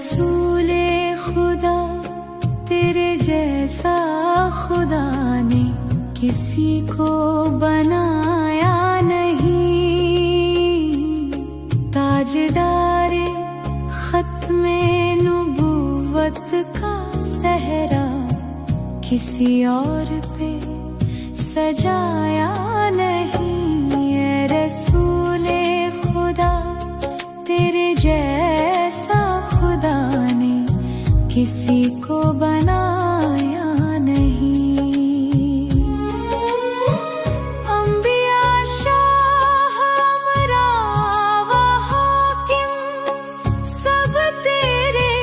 रसूले खुदा तेरे जैसा खुदा ने किसी को बनाया नहीं। ताजदारे खत्मे नबूवत का सहरा किसी और पे सजाया नहीं। ए रसूले खुदा तेरे जैसा खुदा ने किसी को बनाया नहीं। अंबिया शाह अमरा व हाकिम सब तेरे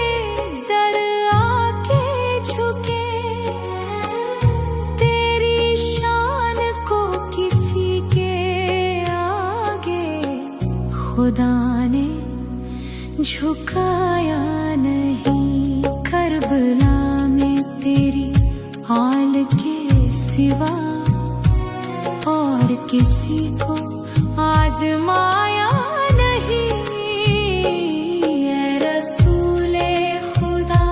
दर आके झुके। तेरी शान को किसी के आगे खुदा ने झुकाया नहीं। करबला में तेरी आल के सिवा और किसी को आजमाया नहीं। ए रसूले खुदा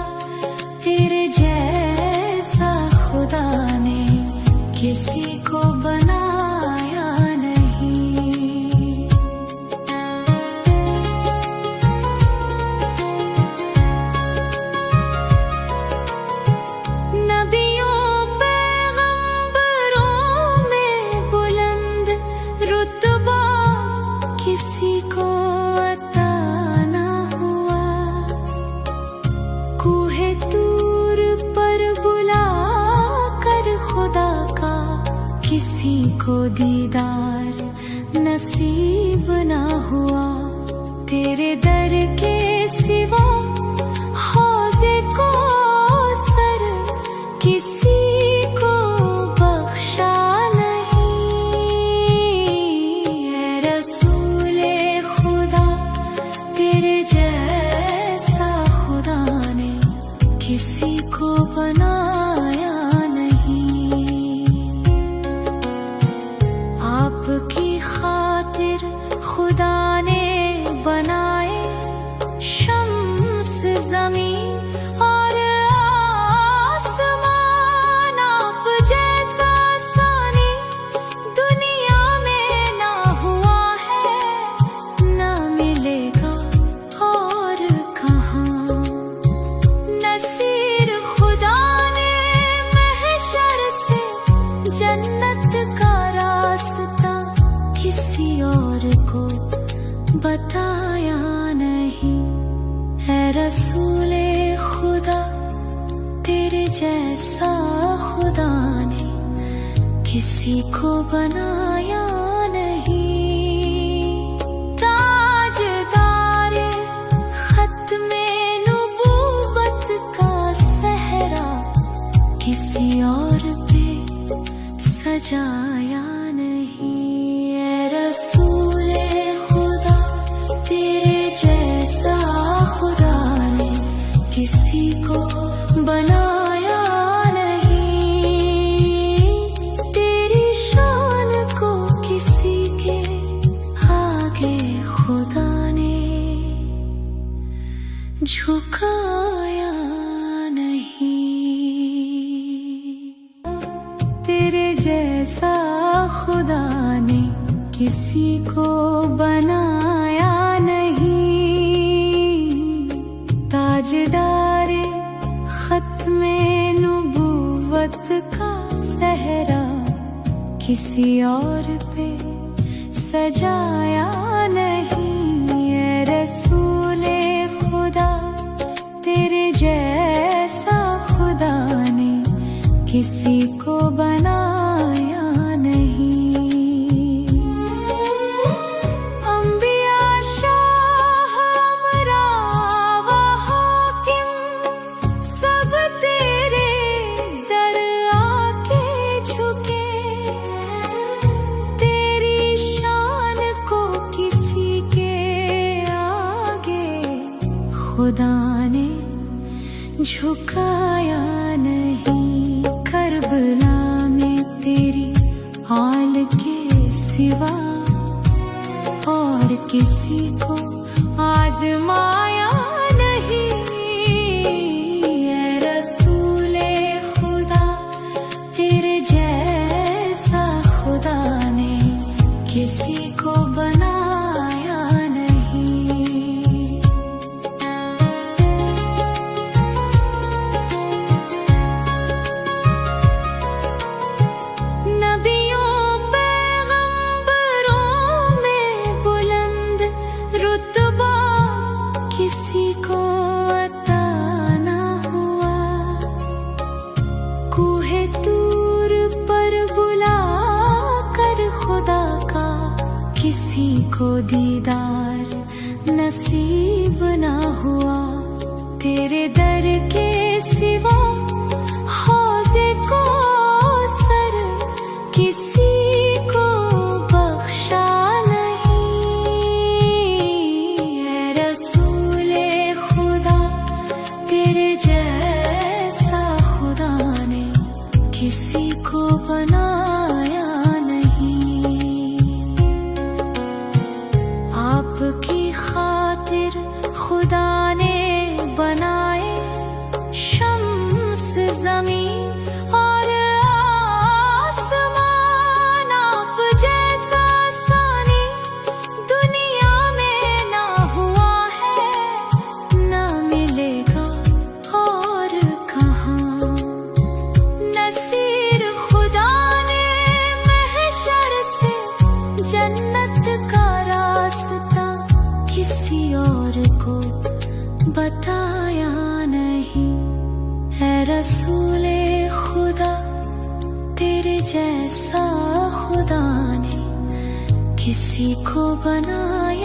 तेरे जैसा खुदा ने किसी को बनाया नहीं। नबियों पैगंबरों में बुलंद रुतबा किसी को अता ना हुआ। कूहे तूर पर बुला कर खुदा का किसी को दीदार नसीब ना हुआ। तेरे दर के सिवा हौज़े को सर किसी को बख्शा नहीं। ए रसूले खुदा तेरे जैसा खुदा ने किसी को बनाया नहीं। आपकी खातिर खुदा ने बनाए शम्स ज़मीन और आसमान। आप जैसा सानी दुनिया में ना हुआ है, ना मिलेगा और कहाँ। नसीर खुदा ने महशर से जन्नत का रास्ता किसी और को बताया नहीं। है रसूले खुदा तेरे जैसा खुदा ने किसी को बनाया नहीं। ताजदारे खत्मे नबूवत का सहरा किसी और पे सजाया नहीं। ए रसूले खुदा तेरे जैसा खुदा ने किसी को बनाया नहीं। तेरी शान को किसी के आगे खुदा ने झुकाया नहीं। तेरे जैसा खुदा ने किसी को बनाया नहीं। ताजदारे खत्मे नबूवत का सहरा किसी और पे सजाया नहीं। ए रसूले खुदा तेरे जैसा खुदा ने किसी को बनाया नहीं। अंबिया शाह अमरा व हाकिम सब तेरे दर आके झुके। तेरी शान को किसी के आगे खुदा ने झुकाया नहीं। करबला में तेरी आल के सिवा और किसी को आजमाया नहीं। किसी को दीदार नसीब ना हुआ, तेरे दर के सिवा हौज़े को सर किसी को बख्शा नहीं। ऐ रसूले खुदा तेरे जैसा खुदा ने किसी को बनाया नहीं। आपकी खातिर खुदा ने बनाए शम्स ज़मीन और आसमान, आप जैसा सानी दुनिया में ना हुआ है, ना मिलेगा और कहाँ। नसीर खुदा ने महशर से जन्नत का रास्ता किसी और को बताया नहीं। है रसूले खुदा तेरे जैसा खुदा ने किसी को बनाया